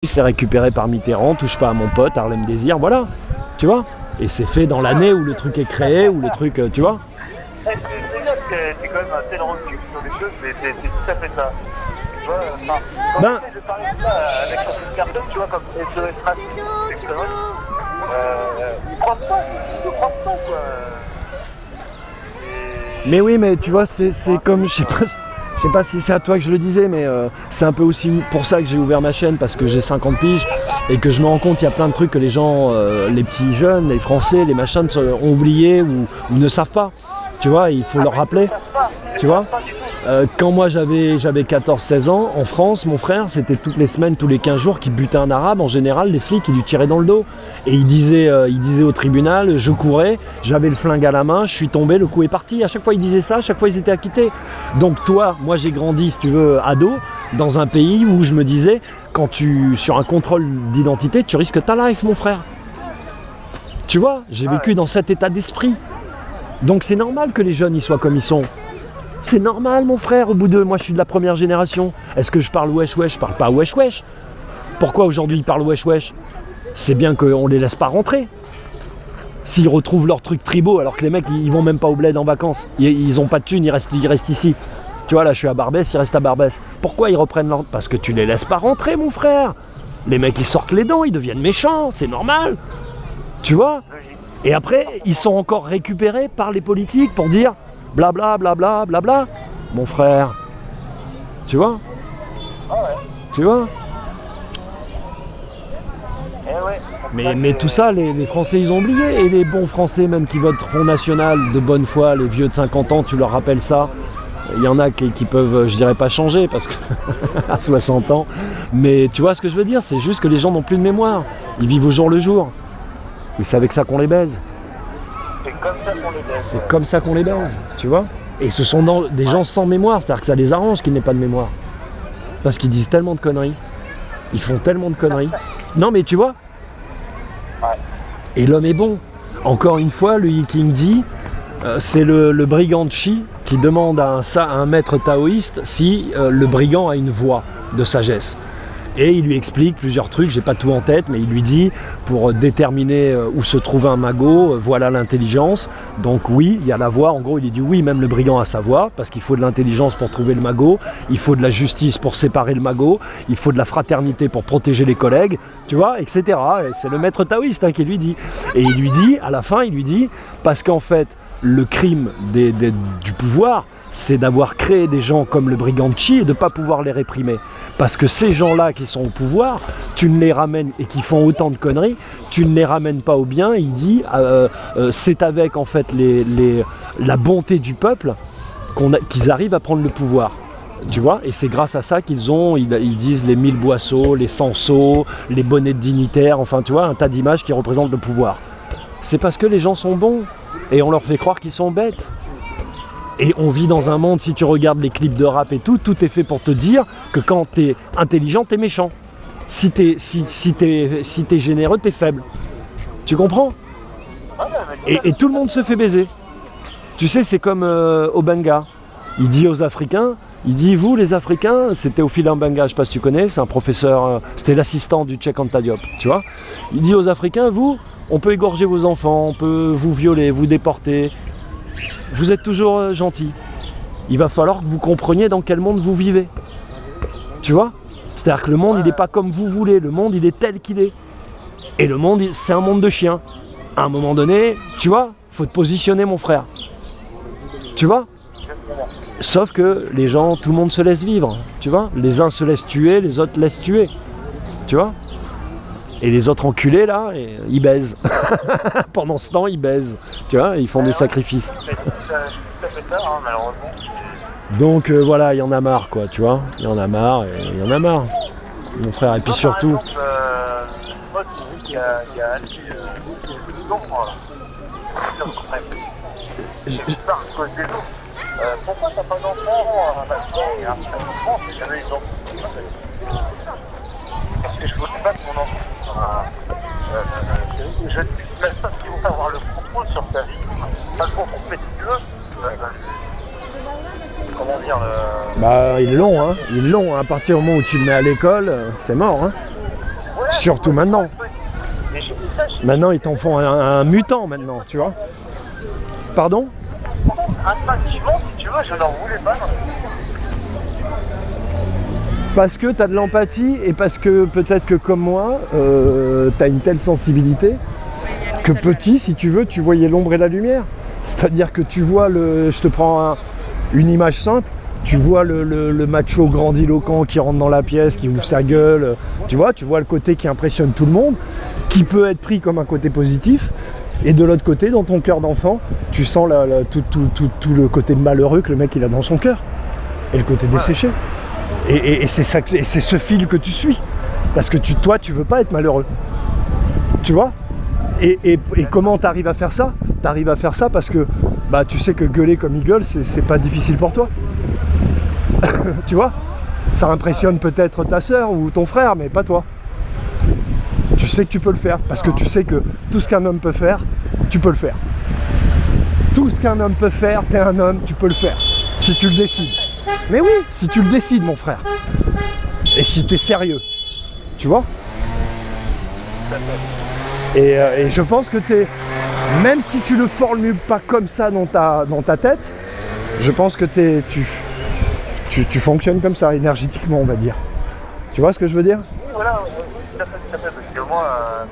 C'est récupéré par Mitterrand, touche pas à mon pote, Harlem Désir, voilà, tu vois. Et c'est fait dans l'année où le truc est créé, où le truc, tu vois. C'est bien que t'es quand même assez recul sur les choses, mais c'est tout à fait ça. Tu vois, enfin, quand je parlais de ça avec certaines personnes, tu vois, comme SOS Racisme, etc. Ils croient pas, quoi. Mais oui, mais tu vois, c'est comme, je sais pas si c'est à toi que je le disais, mais c'est un peu aussi pour ça que j'ai ouvert ma chaîne, parce que j'ai 50 piges et que je me rends compte il y a plein de trucs que les gens, les petits jeunes, les Français, les machins ont oublié ou ne savent pas. Tu vois, il faut leur rappeler. Tu vois, quand moi j'avais 14-16 ans, en France, mon frère, c'était toutes les semaines, tous les 15 jours qu'il butait un arabe. En général, les flics, ils lui tiraient dans le dos. Et il disait au tribunal, je courais, j'avais le flingue à la main, je suis tombé, le coup est parti. À chaque fois, il disait ça, à chaque fois, ils étaient acquittés. Donc toi, moi j'ai grandi, si tu veux, ado, dans un pays où je me disais, sur un contrôle d'identité, tu risques ta life, mon frère. Tu vois, j'ai vécu dans cet état d'esprit. Donc c'est normal que les jeunes ils soient comme ils sont. C'est normal mon frère, au bout de... Moi je suis de la première génération. Est-ce que je parle wesh wesh? Je parle pas wesh wesh. Pourquoi aujourd'hui ils parlent wesh wesh? C'est bien qu'on les laisse pas rentrer. S'ils retrouvent leurs trucs tribaux, alors que les mecs ils vont même pas au bled en vacances. Ils ont pas de thunes, ils restent ici. Tu vois là je suis à Barbès, ils restent à Barbès. Pourquoi ils reprennent leur... Parce que tu les laisses pas rentrer mon frère. Les mecs ils sortent les dents, ils deviennent méchants, c'est normal. Tu vois? Et après, ils sont encore récupérés par les politiques pour dire blabla, blabla, blabla. Mon frère, tu vois? Tu vois? Mais tout ça, les Français, ils ont oublié. Et les bons Français, même qui votent Front National de bonne foi, les vieux de 50 ans, tu leur rappelles ça. Il y en a qui peuvent, je dirais pas changer, parce que à 60 ans. Mais tu vois ce que je veux dire? C'est juste que les gens n'ont plus de mémoire. Ils vivent au jour le jour. Et c'est avec ça qu'on les baise. C'est comme ça qu'on les baise. C'est comme ça qu'on les baise, tu vois. Et ce sont des gens sans mémoire, c'est-à-dire que ça les arrange qu'ils n'aient pas de mémoire. Parce qu'ils disent tellement de conneries. Ils font tellement de conneries. Non mais tu vois. Et l'homme est bon. Encore une fois, le Yiking dit, c'est le brigand de Chi qui demande à un maître taoïste si le brigand a une voix de sagesse. Et il lui explique plusieurs trucs, j'ai pas tout en tête, mais il lui dit, pour déterminer où se trouve un magot, voilà l'intelligence. Donc oui, il y a la voix, en gros il lui dit oui, même le brigand a sa voix, parce qu'il faut de l'intelligence pour trouver le magot, il faut de la justice pour séparer le magot, il faut de la fraternité pour protéger les collègues, tu vois, etc. Et c'est le maître taoïste qui lui dit. Et il lui dit, à la fin, il lui dit, parce qu'en fait, le crime du pouvoir, c'est d'avoir créé des gens comme le brigand de Chi et de ne pas pouvoir les réprimer. Parce que ces gens-là qui sont au pouvoir, tu ne les ramènes, et qui font autant de conneries, tu ne les ramènes pas au bien. Il dit, c'est avec en fait la bonté du peuple qu'ils arrivent à prendre le pouvoir. Tu vois, et c'est grâce à ça ils disent les 1000 boisseaux, les 100 sceaux, les bonnets de dignitaires, enfin tu vois, un tas d'images qui représentent le pouvoir. C'est parce que les gens sont bons, et on leur fait croire qu'ils sont bêtes. Et on vit dans un monde, si tu regardes les clips de rap et tout est fait pour te dire que quand t'es intelligent, t'es méchant. Si t'es généreux, t'es faible. Tu comprends? Et tout le monde se fait baiser. Tu sais, c'est comme Obanga. Il dit aux Africains, il dit, vous les Africains, c'était Ophila Mbanga, je sais pas si tu connais, c'est un professeur, c'était l'assistant du Cheikh Anta Diop, tu vois. Il dit aux Africains, vous, on peut égorger vos enfants, on peut vous violer, vous déporter. Vous êtes toujours gentil. Il va falloir que vous compreniez dans quel monde vous vivez. Tu vois? C'est-à-dire que le monde, il n'est pas comme vous voulez. Le monde, il est tel qu'il est. Et le monde, c'est un monde de chiens. À un moment donné, tu vois, faut te positionner, mon frère. Tu vois? Sauf que les gens, tout le monde se laisse vivre. Tu vois? Les uns se laissent tuer, les autres laissent tuer. Tu vois? Et les autres enculés là, ils baisent. Pendant ce temps, ils baisent. Tu vois, ils font des sacrifices. Donc voilà, il y en a marre quoi, tu vois. Il y en a marre, et il y en a marre. Mon frère, et puis surtout. Pourquoi t'as pas d'enfant? Parce que je voulais pas que mon enfant. Je ne sais même pas si on va avoir le contrôle sur sa vie. Pas le contrôle, mais si tu veux. Comment dire Bah, ils l'ont, hein. Ils l'ont. À partir du moment où tu le mets à l'école, c'est mort, hein. Surtout maintenant. Maintenant, ils t'en font un mutant maintenant, tu vois. Pardon? Instinctivement, si tu veux, je n'en voulais pas. Parce que tu as de l'empathie et parce que peut-être que comme moi, tu as une telle sensibilité que petit, si tu veux, tu voyais l'ombre et la lumière. C'est-à-dire que tu vois je te prends une image simple, tu vois le macho grandiloquent qui rentre dans la pièce, qui ouvre sa gueule, tu vois le côté qui impressionne tout le monde, qui peut être pris comme un côté positif, et de l'autre côté, dans ton cœur d'enfant, tu sens tout le côté malheureux que le mec il a dans son cœur, et le côté desséché. Et c'est ce fil que tu suis, parce que toi tu veux pas être malheureux, tu vois. Et comment tu arrives à faire ça? Tu arrives à faire ça parce que bah, tu sais que gueuler comme il gueule, c'est pas difficile pour toi. Tu vois? Ça impressionne peut-être ta soeur ou ton frère, mais pas toi. Tu sais que tu peux le faire, parce que tu sais que tout ce qu'un homme peut faire, tu peux le faire. Tout ce qu'un homme peut faire, t'es un homme, tu peux le faire, si tu le décides. Mais oui, si tu le décides, mon frère. Et si t'es sérieux, tu vois? Et je pense que même si tu le formules pas comme ça dans ta tête, je pense que tu fonctionnes comme ça, énergétiquement, on va dire. Tu vois ce que je veux dire? Oui, voilà, tout à fait, parce que moi,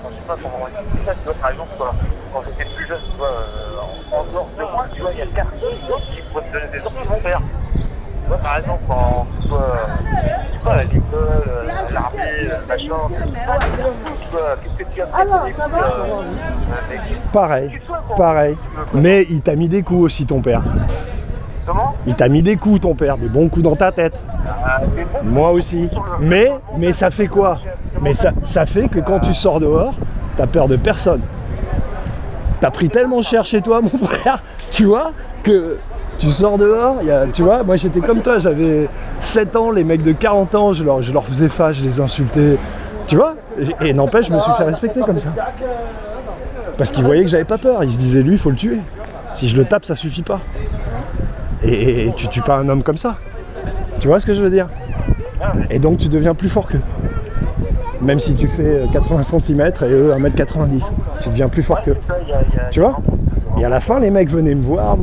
quand je sais pas comment expliquer ça, tu vois, par exemple, quand j'étais plus jeune, tu vois, en dehors de moi, tu vois, il y a personne d'autre qui pourrait te donner des ordres de mon père. Tu vois, par exemple, quand tu vois, à l'école, l'armée, machin, tu vois, qu'est-ce que tu as fait? Pareil. Mais il t'a mis des coups aussi, ton père. Comment? Il t'a mis des coups, ton père, des bons coups dans ta tête. Moi aussi. Mais ça fait quoi? Mais ça fait que quand tu sors dehors, t'as peur de personne. T'as pris tellement cher chez toi, mon frère, tu vois, que tu sors dehors, tu vois, moi j'étais comme toi, j'avais 7 ans, les mecs de 40 ans, je leur faisais face, je les insultais, tu vois, et n'empêche, je me suis fait respecter comme ça. Parce qu'ils voyaient que j'avais pas peur, ils se disaient, lui, il faut le tuer. Si je le tape, ça suffit pas. Et tu tues pas un homme comme ça. Tu vois ce que je veux dire? Et donc tu deviens plus fort qu'eux. Même si tu fais 80 cm et eux 1m90, tu deviens plus fort qu'eux. Tu vois? Et à la fin, les mecs venaient me voir,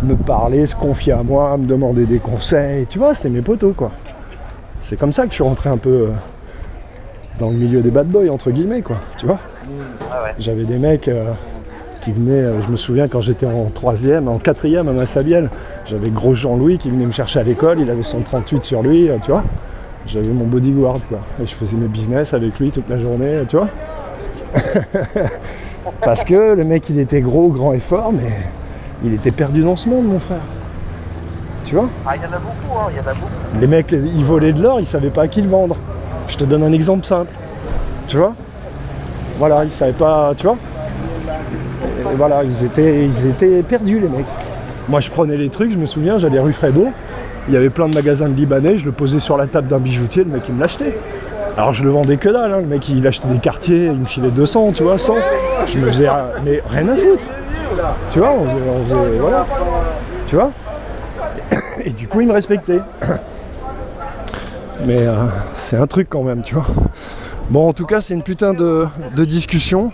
me parler, se confier à moi, me demander des conseils. Tu vois, c'était mes potos, quoi. C'est comme ça que je suis rentré un peu dans le milieu des bad boys, entre guillemets, quoi. Tu vois? J'avais des mecs qui venaient, je me souviens quand j'étais en 3e, en 4e à Massabielle, j'avais gros Jean-Louis qui venait me chercher à l'école, il avait son 38 sur lui, tu vois. J'avais mon bodyguard, quoi. Et je faisais mes business avec lui toute la journée, tu vois. Parce que le mec, il était gros, grand et fort, mais il était perdu dans ce monde, mon frère. Tu vois? Ah, il y en a beaucoup, hein, il y en a beaucoup. Les mecs, ils volaient de l'or, ils savaient pas à qui le vendre. Je te donne un exemple simple. Tu vois? Voilà, ils savaient pas, tu vois? Et voilà, ils étaient perdus, les mecs. Moi, je prenais les trucs, je me souviens, j'allais rue Frédo, il y avait plein de magasins de Libanais, je le posais sur la table d'un bijoutier, le mec, il me l'achetait. Alors, je le vendais que dalle, hein. Le mec, il achetait des quartiers, il me filait 200, tu vois, 100. Je me faisais, mais rien à foutre. Tu vois, on faisait, voilà. Tu vois? Et du coup, il me respectait. Mais c'est un truc quand même, tu vois. Bon, en tout cas, c'est une putain de discussion.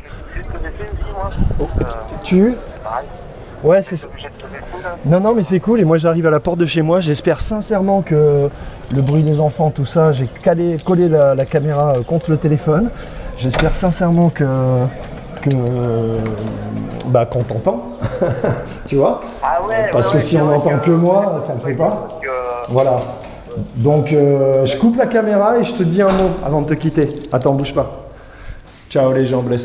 Ouais, c'est ça. Non, mais c'est cool. Et moi, j'arrive à la porte de chez moi. J'espère sincèrement que le bruit des enfants, tout ça, j'ai collé la caméra contre le téléphone. J'espère sincèrement qu'on t'entend. Tu vois? Parce que si on n'entend que moi, ça ne fait pas. Voilà. Donc, je coupe la caméra et je te dis un mot avant de te quitter. Attends, bouge pas. Ciao les gens, blessés.